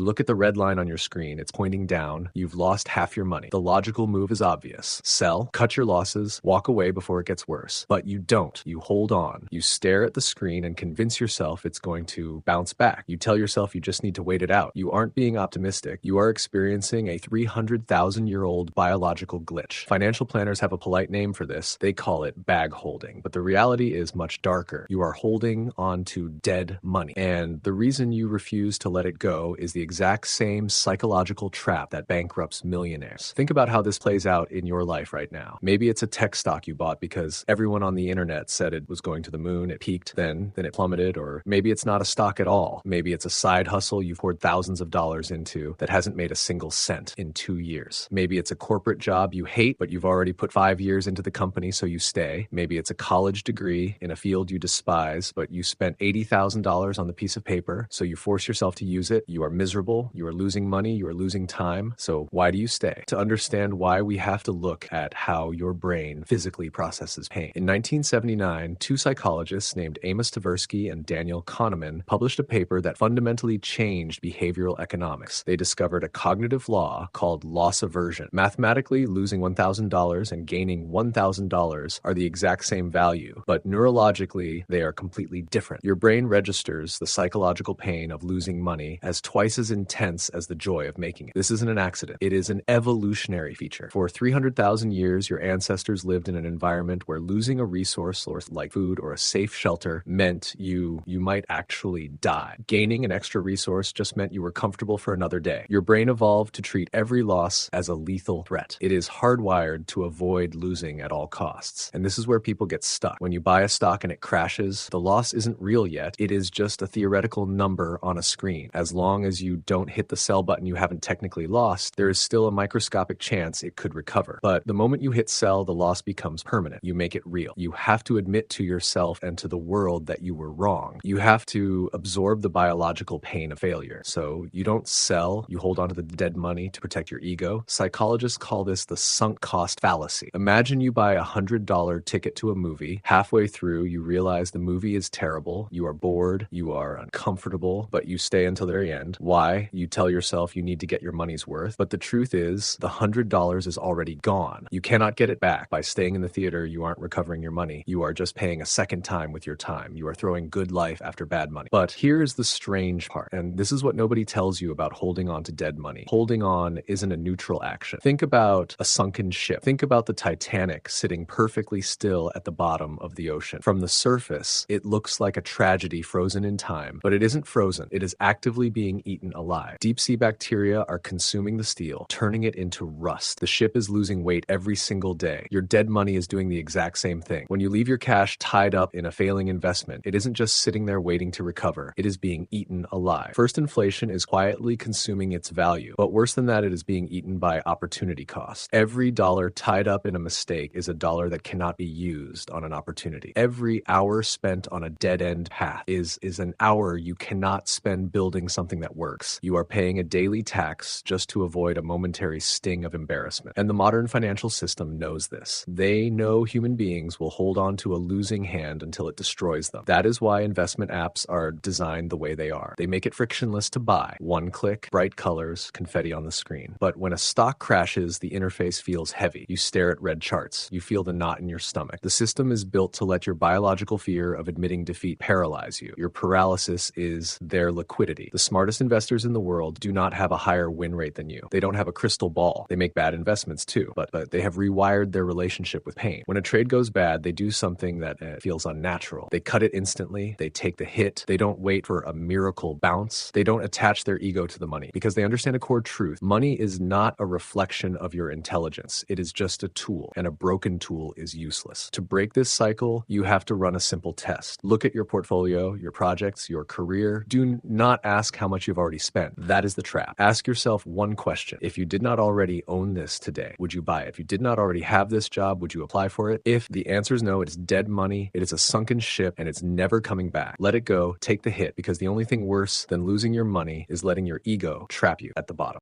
Look at the red line on your screen. It's pointing down. You've lost half your money. The logical move is obvious. Sell, cut your losses, walk away before it gets worse. But you don't. You hold on. You stare at the screen and convince yourself it's going to bounce back. You tell yourself you just need to wait it out. You aren't being optimistic. You are experiencing a 300,000-year-old biological glitch. Financial planners have a polite name for this. They call it bag holding. But the reality is much darker. You are holding on to dead money. And the reason you refuse to let it go is the exact same psychological trap that bankrupts millionaires. Think about how this plays out in your life right now. Maybe it's a tech stock you bought because everyone on the internet said it was going to the moon, it peaked, then it plummeted, or maybe it's not a stock at all. Maybe it's a side hustle you've poured thousands of dollars into that hasn't made a single cent in 2 years. Maybe it's a corporate job you hate, but you've already put 5 years into the company, so you stay. Maybe it's a college degree in a field you despise, but you spent $80,000 on the piece of paper, so you force yourself to use it. You are miserable. You are losing money. You are losing time. So why do you stay? To understand why, we have to look at how your brain physically processes pain. In 1979, two psychologists named Amos Tversky and Daniel Kahneman published a paper that fundamentally changed behavioral economics. They discovered a cognitive law called loss aversion. Mathematically, losing $1,000 and gaining $1,000 are the exact same value, but neurologically, they are completely different. Your brain registers the psychological pain of losing money as twice as intense as the joy of making it. This isn't an accident. It is an evolutionary feature. For 300,000 years, your ancestors lived in an environment where losing a resource or like food or a safe shelter meant you might actually die. Gaining an extra resource just meant you were comfortable for another day. Your brain evolved to treat every loss as a lethal threat. It is hardwired to avoid losing at all costs. And this is where people get stuck. When you buy a stock and it crashes, the loss isn't real yet. It is just a theoretical number on a screen. As long as you don't hit the sell button, you haven't technically lost. There is still a microscopic chance it could recover. But the moment you hit sell, the loss becomes permanent. You make it real. You have to admit to yourself and to the world that you were wrong. You have to absorb the biological pain of failure. So you don't sell, you hold on to the dead money to protect your ego. Psychologists call this the sunk cost fallacy. Imagine you buy a $100 ticket to a movie. Halfway through, you realize the movie is terrible. You are bored. You are uncomfortable, but you stay until the very end. Why? You tell yourself you need to get your money's worth, but the truth is the $100 is already gone. You cannot get it back. By staying in the theater, you aren't recovering your money. You are just paying a second time with your time. You are throwing good life after bad money. But here's the strange part, and this is what nobody tells you about holding on to dead money. Holding on isn't a neutral action. Think about a sunken ship. Think about the Titanic sitting perfectly still at the bottom of the ocean. From the surface, it looks like a tragedy frozen in time, but it isn't frozen. It is actively being eaten alive. Deep sea bacteria are consuming the steel, turning it into rust. The ship is losing weight every single day. Your dead money is doing the exact same thing. When you leave your cash tied up in a failing investment, it isn't just sitting there waiting to recover. It is being eaten alive. First, inflation is quietly consuming its value, but worse than that, it is being eaten by opportunity cost. Every dollar tied up in a mistake is a dollar that cannot be used on an opportunity. Every hour spent on a dead-end path is an hour you cannot spend building something that works. You are paying a daily tax just to avoid a momentary sting of embarrassment. And the modern financial system knows this. They know human beings will hold on to a losing hand until it destroys them. That is why investment apps are designed the way they are. They make it frictionless to buy. One click, bright colors, confetti on the screen. But when a stock crashes, the interface feels heavy. You stare at red charts. You feel the knot in your stomach. The system is built to let your biological fear of admitting defeat paralyze you. Your paralysis is their liquidity. The smartest investors in the world do not have a higher win rate than you. They don't have a crystal ball. They make bad investments too, but they have rewired their relationship with pain. When a trade goes bad, they do something that feels unnatural. They cut it instantly. They take the hit. They don't wait for a miracle bounce. They don't attach their ego to the money because they understand a core truth. Money is not a reflection of your intelligence. It is just a tool, and a broken tool is useless. To break this cycle, you have to run a simple test. Look at your portfolio, your projects, your career. Do not ask how much you've already spent. That is the trap. Ask yourself one question. If you did not already own this today, would you buy it? If you did not already have this job, would you apply for it? If the answer is no, it is dead money, it is a sunken ship, and it's never coming back. Let it go, take the hit, because the only thing worse than losing your money is letting your ego trap you at the bottom.